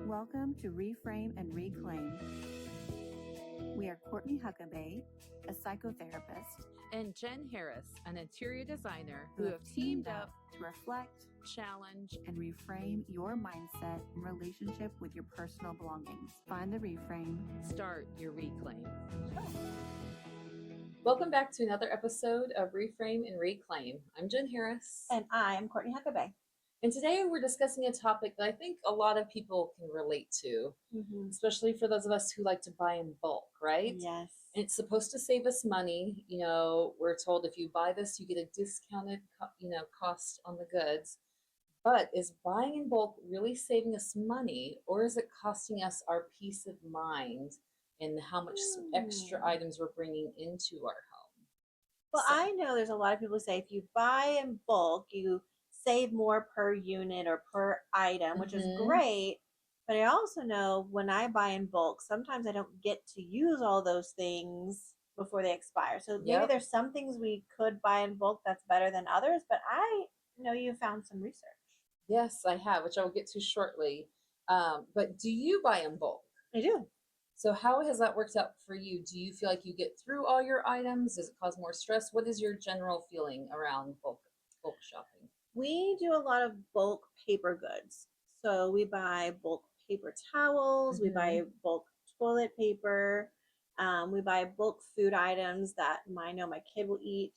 Welcome to Reframe and Reclaim. We are Courtney Huckabee, a psychotherapist, and Jen Harris, an interior designer who have teamed up to reflect, challenge, and reframe your mindset in relationship with your personal belongings. Find the reframe. Start your reclaim. Welcome back to another episode of Reframe and Reclaim. I'm Jen Harris. And I am Courtney Huckabee. And today we're discussing a topic that I think a lot of people can relate to, especially for those of us who like to buy in bulk, right? Yes. And it's supposed to save us money. You know, we're told if you buy this, you get a discounted, cost on the goods. But is buying in bulk really saving us money, or is it costing us our peace of mind and how much extra items we're bringing into our home? Well, I know there's a lot of people who say if you buy in bulk, you save more per unit or per item, which is great. But I also know when I buy in bulk, sometimes I don't get to use all those things before they expire. So maybe there's some things we could buy in bulk that's better than others, but I know you found some research. Yes, I have, which I will get to shortly. But do you buy in bulk? I do. So how has that worked out for you? Do you feel like you get through all your items? Does it cause more stress? What is your general feeling around bulk shopping? We do a lot of bulk paper goods. So we buy bulk paper towels, we buy bulk toilet paper, we buy bulk food items that I know my kid will eat,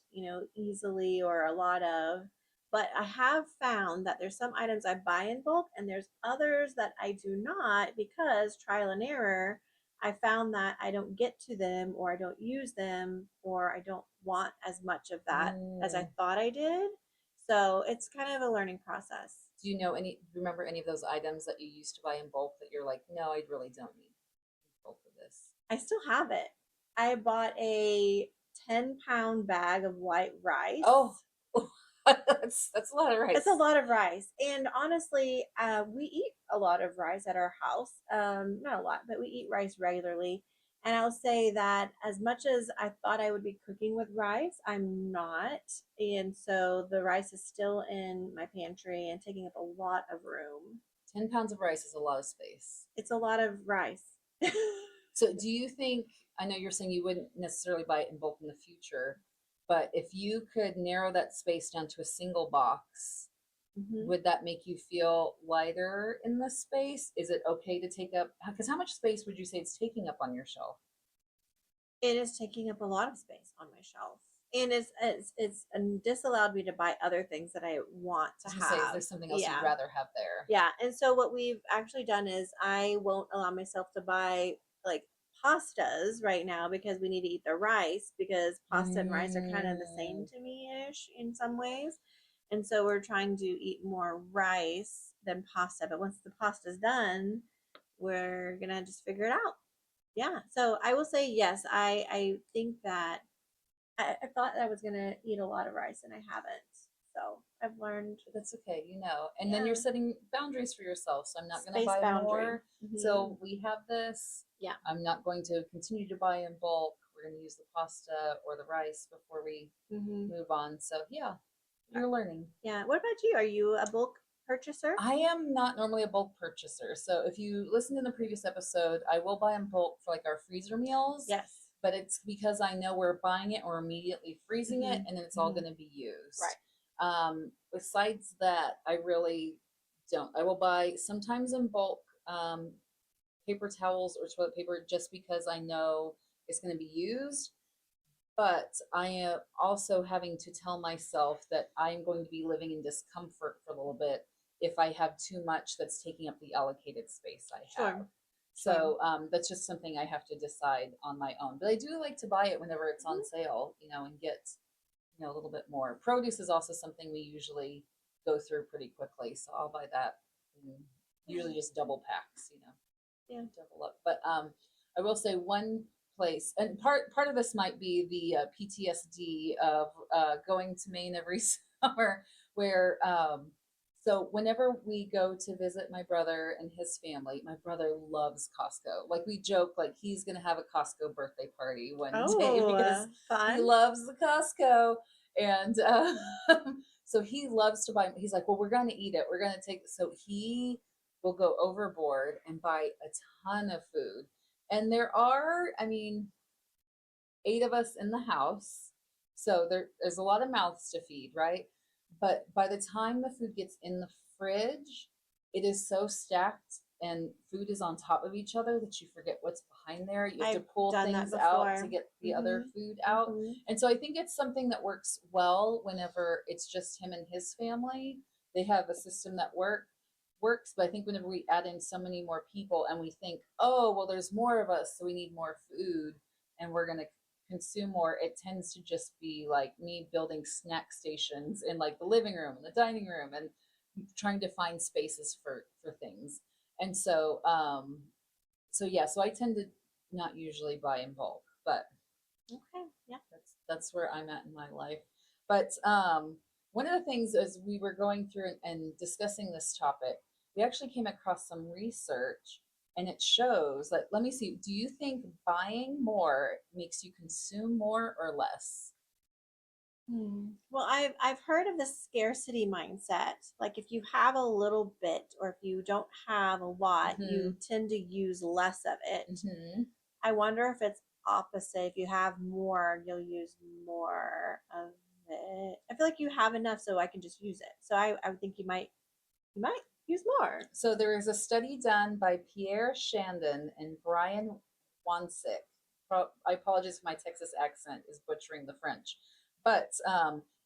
easily or a lot of. But I have found that there's some items I buy in bulk and there's others that I do not, because trial and error, I found that I don't get to them or I don't use them or I don't want as much of that as I thought I did. So it's kind of a learning process. Do you remember any of those items that you used to buy in bulk that you're like, no, I really don't need bulk of this? I still have it. I bought a 10-pound bag of white rice. Oh, that's a lot of rice. It's a lot of rice. And honestly, we eat a lot of rice at our house. Not a lot, but we eat rice regularly. And I'll say that as much as I thought I would be cooking with rice, I'm not. And so the rice is still in my pantry and taking up a lot of room. 10 pounds of rice is a lot of space. It's a lot of rice. So do you think, I know you're saying you wouldn't necessarily buy it in bulk in the future, but if you could narrow that space down to a single box, would that make you feel lighter in the space? Is it okay to take up, because how much space would you say it's taking up on your shelf? It is taking up a lot of space on my shelf. And it's disallowed me to buy other things that I want to have. Say, is there something else you'd rather have there? Yeah. And so what we've actually done is I won't allow myself to buy like pastas right now because we need to eat the rice, because pasta and rice are kind of the same to me-ish in some ways. And so we're trying to eat more rice than pasta. But once the pasta's done, we're going to just figure it out. Yeah. So I will say, yes, I think that I thought I was going to eat a lot of rice and I haven't. So I've learned. That's okay, And then you're setting boundaries for yourself. So I'm not going to buy more. Mm-hmm. So we have this. Yeah. I'm not going to continue to buy in bulk. We're going to use the pasta or the rice before we move on. So yeah. You're learning. Yeah. What about you? Are you a bulk purchaser? I am not normally a bulk purchaser. So if you listened in the previous episode, I will buy in bulk for like our freezer meals. Yes. But it's because I know we're buying it or immediately freezing it, and then it's all going to be used. Right. Besides that, I really don't. I will buy sometimes in bulk paper towels or toilet paper just because I know it's going to be used. But I am also having to tell myself that I'm going to be living in discomfort for a little bit if I have too much that's taking up the allocated space I have. Sure. So that's just something I have to decide on my own. But I do like to buy it whenever it's on sale, and get, a little bit more. Produce is also something we usually go through pretty quickly. So I'll buy that. Usually just double packs, Yeah. Double up. But I will say one place, and part of this might be the PTSD of going to Maine every summer, where so whenever we go to visit my brother and his family, my brother loves Costco. Like we joke, like he's gonna have a Costco birthday party one day because he loves the Costco, and so he loves to buy. He's like, well, we're gonna eat it. We're gonna take. So he will go overboard and buy a ton of food. And there are, I mean, 8 of us in the house. So there's a lot of mouths to feed, right? But by the time the food gets in the fridge, it is so stacked and food is on top of each other that you forget what's behind there. You have to I've pull done that things out to before. get the other Mhm. food out. Mhm. And so I think it's something that works well whenever it's just him and his family. They have a system that works, but I think whenever we add in so many more people and we think, oh, well, there's more of us, so we need more food and we're going to consume more, it tends to just be like me building snack stations in like the living room and the dining room and trying to find spaces for things. And so yeah, so I tend to not usually buy in bulk, but Okay. Yeah. that's where I'm at in my life. But one of the things as we were going through and discussing this topic, we actually came across some research and it shows that, let me see, do you think buying more makes you consume more or less? Well, I've heard of the scarcity mindset. Like if you have a little bit or if you don't have a lot, Mm-hmm. you tend to use less of it. Mm-hmm. I wonder if it's opposite. If you have more, you'll use more of it. I feel like you have enough, so I can just use it. So I would think you might use more. So there is a study done by Pierre, Chandon, and Brian Wansink. I apologize if my Texas accent is butchering the French, but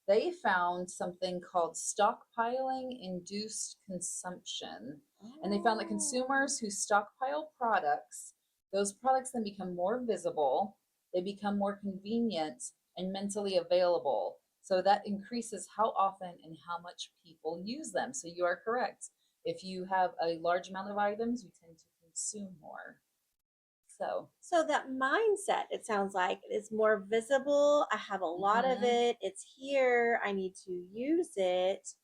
they found something called stockpiling induced consumption. And they found that consumers who stockpile products, those products then become more visible, they become more convenient and mentally available. So that increases how often and how much people use them. So you are correct. If you have a large amount of items, you tend to consume more. So that mindset, it sounds like, is more visible. I have a lot of Mhm. it. It's here. I need to use it.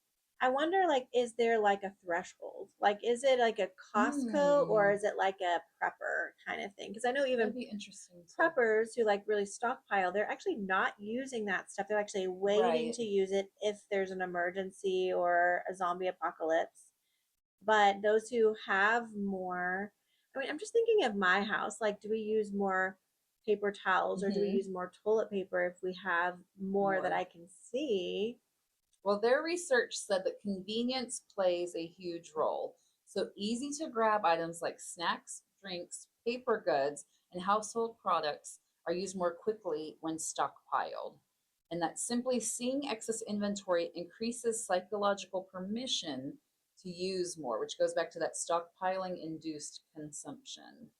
I wonder, like, is there like a threshold? Like, is it like a Costco or Hmm. is it like a prepper kind of thing? Because I know even That'd be interesting to. preppers who like really stockpile, they're actually not using that stuff. They're actually waiting Right. to use it if there's an emergency or a zombie apocalypse. But those who have more, I mean, I'm just thinking of my house. Like, do we use more paper towels or do we Hmm. use more toilet paper if we have more that More. I can see? Well, their research said that convenience plays a huge role. So easy to grab items like snacks, drinks, paper goods, and household products are used more quickly when stockpiled. And that simply seeing excess inventory increases psychological permission to use more, which goes back to that stockpiling induced consumption.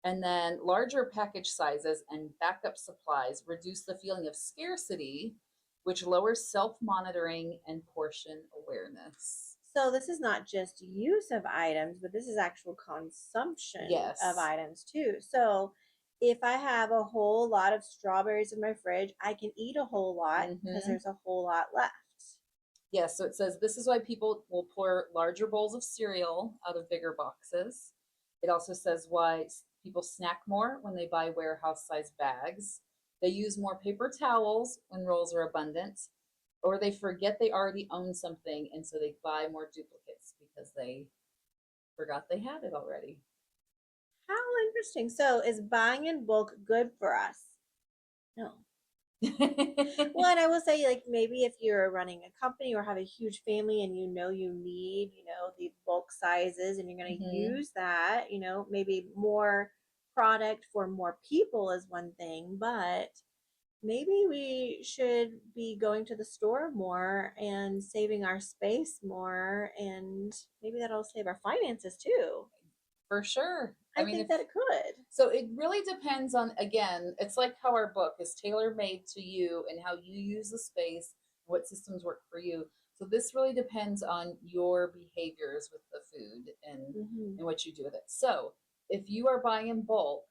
And then larger package sizes and backup supplies reduce the feeling of scarcity, which lowers self monitoring and portion awareness. So this is not just use of items, but this is actual consumption of Yes. items too. So if I have a whole lot of strawberries in my fridge, I can eat a whole lot because Mm-hmm. there's a whole lot left. Yes. So it says this is why people will pour larger bowls of cereal out of bigger boxes. It also says why people snack more when they buy warehouse size bags. They use more paper towels when rolls are abundant, or they forget they already own something and so they buy more duplicates because they forgot they had it already. How interesting. So is buying in bulk good for us? No. Well, and I will say, like, maybe if you're running a company or have a huge family and you need, the bulk sizes and you're going to Mm-hmm. use that, maybe more product for more people is one thing, but maybe we should be going to the store more and saving our space more, and maybe that'll save our finances too. For sure. I I mean, if think that it could. so, it really depends on, again, it's like how our book is tailor made to you and how you use the space, what systems work for you. So this really depends on your behaviors with the food Hmm. and what you do with it. So if you are buying in bulk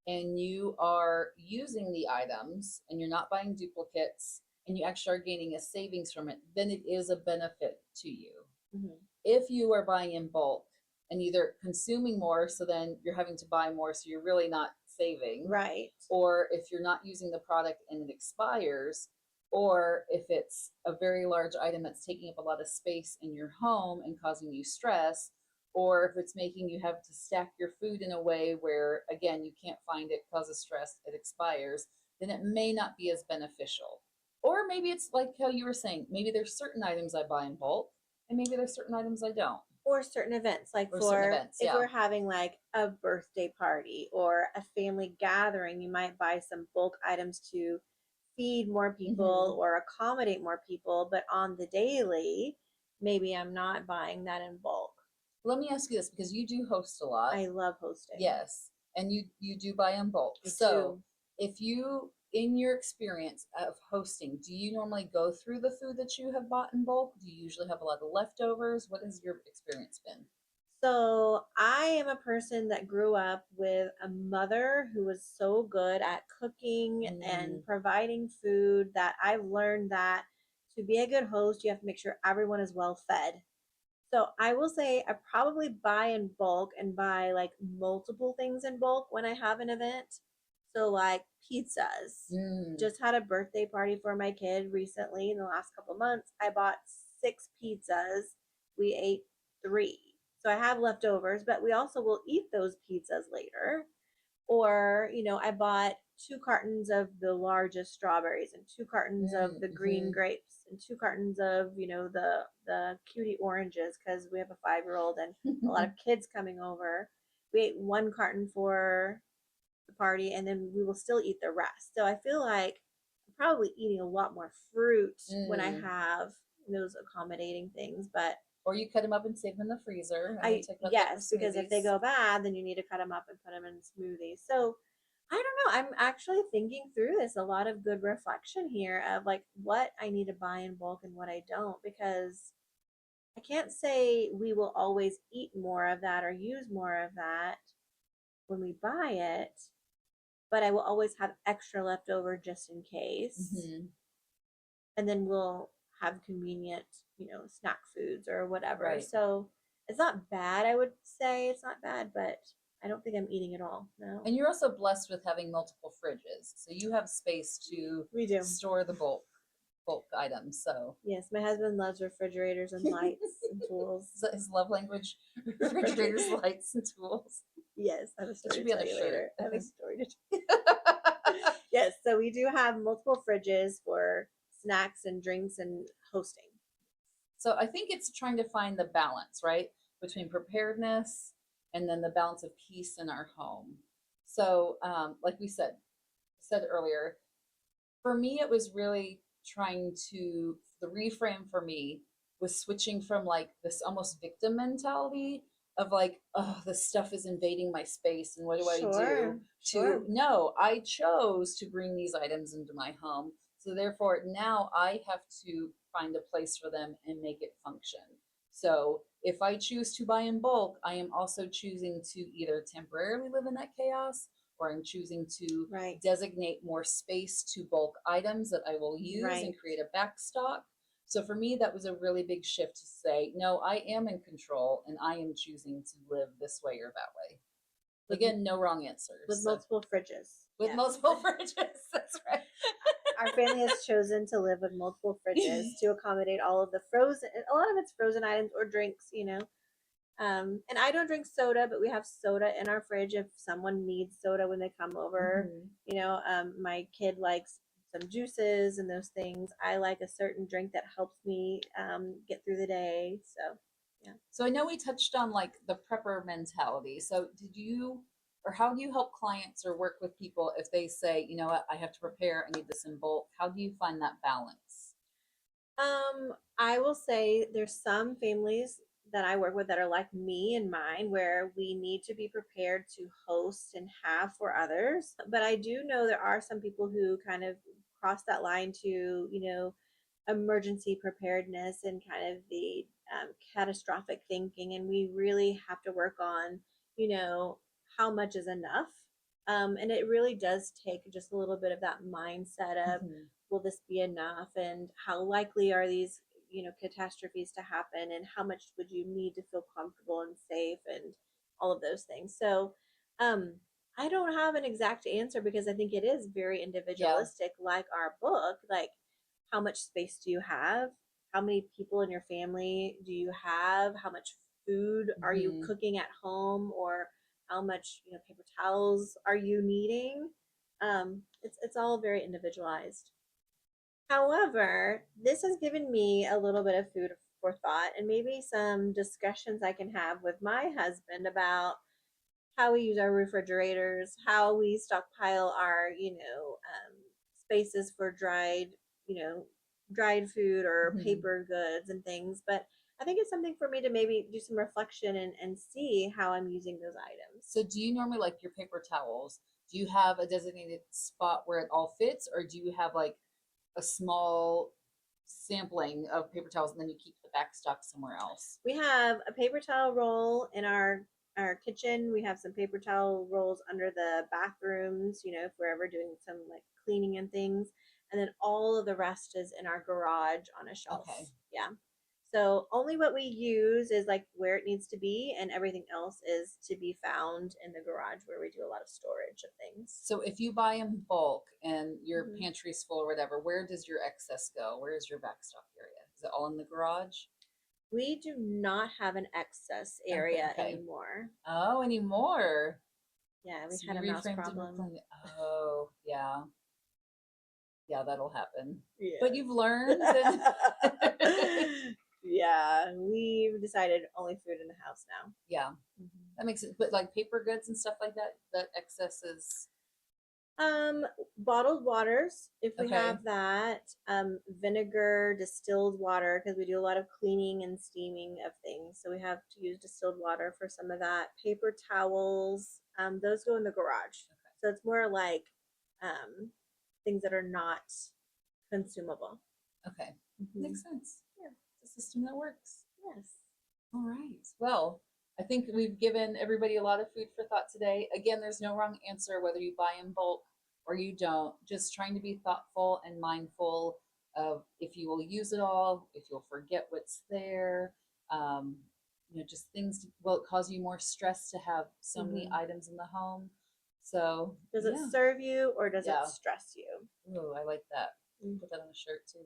and you are using the items and you're not buying duplicates and you actually are gaining a savings from it, then it is a benefit to you. Hmm. If you are buying in bulk and either consuming more, so then you're having to buy more, so you're really not saving, Right. or if you're not using the product and it expires, or if it's a very large item that's taking up a lot of space in your home and causing you stress, or if it's making you have to stack your food in a way where, again, you can't find it, causes stress, it expires, then it may not be as beneficial. Or maybe it's like how you were saying, maybe there's certain items I buy in bulk, and maybe there's certain items I don't. Or certain events, like Or certain for events, if yeah. we're having like a birthday party or a family gathering, you might buy some bulk items to feed more people or accommodate more people. But on the daily, maybe I'm not buying that in bulk. Let me ask you this, because you do host a lot. I love hosting. Yes, and you do buy in bulk. Me So too. if you, in your experience of hosting, do you normally go through the food that you have bought in bulk? Do you usually have a lot of leftovers? What has your experience been? So I am a person that grew up with a mother who was so good at cooking and providing food that I've learned that to be a good host, you have to make sure everyone is well fed. So I will say I probably buy in bulk and buy like multiple things in bulk when I have an event. So like pizzas. Just had a birthday party for my kid recently in the last couple months. I bought 6 pizzas. We ate 3. So I have leftovers, but we also will eat those pizzas later. Or, I bought 2 cartons of the largest strawberries and 2 cartons of the green grapes and 2 cartons of, the cutie oranges because we have a 5-year-old and a lot of kids coming over. We ate 1 carton for the party and then we will still eat the rest. So I feel like I'm probably eating a lot more fruit when I have those accommodating things, but or you cut them up and save them in the freezer. And yes, because if they go bad, then you need to cut them up and put them in smoothies. So I don't know. I'm actually thinking through this. A lot of good reflection here of like what I need to buy in bulk and what I don't, because I can't say we will always eat more of that or use more of that when we buy it, but I will always have extra left over just in case. And then we'll have convenient, snack foods or whatever. Right. So it's not bad, I would say. It's not bad, but I don't think I'm eating it all. No. And you're also blessed with having multiple fridges. So you have space to store the bulk items. So yes, my husband loves refrigerators and lights and tools. Is that his love language? Refrigerators, lights, and tools. Yes, I have a story to tell you later. I have a story to tell you. Yes, so we do have multiple fridges for snacks and drinks and hosting. So I think it's trying to find the balance, right, between preparedness and then the balance of peace in our home. So like we said earlier, for me, it was really trying to, the reframe for me was switching from like this almost victim mentality of like, oh, this stuff is invading my space and what do I do? To no, I chose to bring these items into my home. So therefore now I have to find a place for them and make it function. So if I choose to buy in bulk, I am also choosing to either temporarily live in that chaos, or I'm choosing to designate more space to bulk items that I will use and create a backstock. So for me, that was a really big shift to say, no, I am in control and I am choosing to live this way or that way. Again, no wrong answers. With multiple fridges. With multiple fridges, that's right. Our family has chosen to live with multiple fridges to accommodate all of the frozen, a lot of it's frozen items or drinks, and I don't drink soda, but we have soda in our fridge if someone needs soda when they come over. My kid likes some juices and those things. I like a certain drink that helps me get through the day. So, yeah. So I know we touched on like the prepper mentality. So did you, or how do you help clients or work with people if they say, you know what, I have to prepare, I need this in bulk? How do you find that balance? I will say there's some families that I work with that are like me and mine, where we need to be prepared to host and have for others. But I do know there are some people who kind of cross that line to, emergency preparedness and kind of the catastrophic thinking. And we really have to work on, how much is enough. And it really does take just a little bit of that mindset of, will this be enough? And how likely are these, catastrophes to happen? And how much would you need to feel comfortable and safe and all of those things? So I don't have an exact answer because I think it is very individualistic, like our book. Like, how much space do you have? How many people in your family do you have? How much food are you Mhm. cooking at home, or how much, paper towels are you needing. It's all very individualized. However, this has given me a little bit of food for thought, and maybe some discussions I can have with my husband about how we use our refrigerators, how we stockpile our, spaces for dried food or Mhm. paper goods and things. But I think it's something for me to maybe do some reflection and see how I'm using those items. So do you normally, like your paper towels, do you have a designated spot where it all fits, or do you have like a small sampling of paper towels and then you keep the back stock somewhere else? We have a paper towel roll in our kitchen. We have some paper towel rolls under the bathrooms, if we're ever doing some like cleaning and things. And then all of the rest is in our garage on a shelf. Okay. Yeah. So only what we use is like where it needs to be, and everything else is to be found in the garage where we do a lot of storage of things. So if you buy in bulk and your Mhm. pantry's full or whatever, where does your excess go? Where is your back stock area? Is it all in the garage? We do not have an excess Okay, area okay. anymore. Oh, anymore. Yeah, we So had you a mouse reframed and problem. reclaimed it. Oh, yeah. Yeah, that'll happen. Yeah. But you've learned and Yeah, we've decided only food in the house now. yeah, that makes it. But like paper goods and stuff like that, that excess is Bottled waters, if we okay. have that, vinegar, distilled water, because we do a lot of cleaning and steaming of things. So we have to use distilled water for some of that. Paper towels, those go in the garage. So it's more like um, things that are not consumable. Okay. Mhm. Makes sense. Yeah. It's a system that works. Yes. All right. Well, I think we've given everybody a lot of food for thought today. Again, there's no wrong answer whether you buy in bulk or you don't. Just trying to be thoughtful and mindful of if you will use it all, if you'll forget what's there. Um, just things will it cause you more stress to have so many Mhm. items in the home. So Does it yeah, serve you or does it yeah. stress you? Ooh, I like that. Mm. Put that on a shirt too.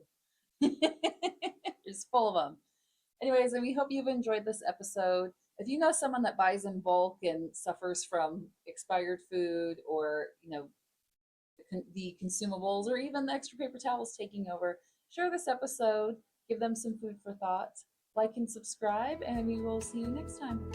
Just full of them. Anyways, and we hope you've enjoyed this episode. If you know someone that buys in bulk and suffers from expired food or, the consumables or even the extra paper towels taking over, share this episode, give them some food for thought, like and subscribe, and we will see you next time.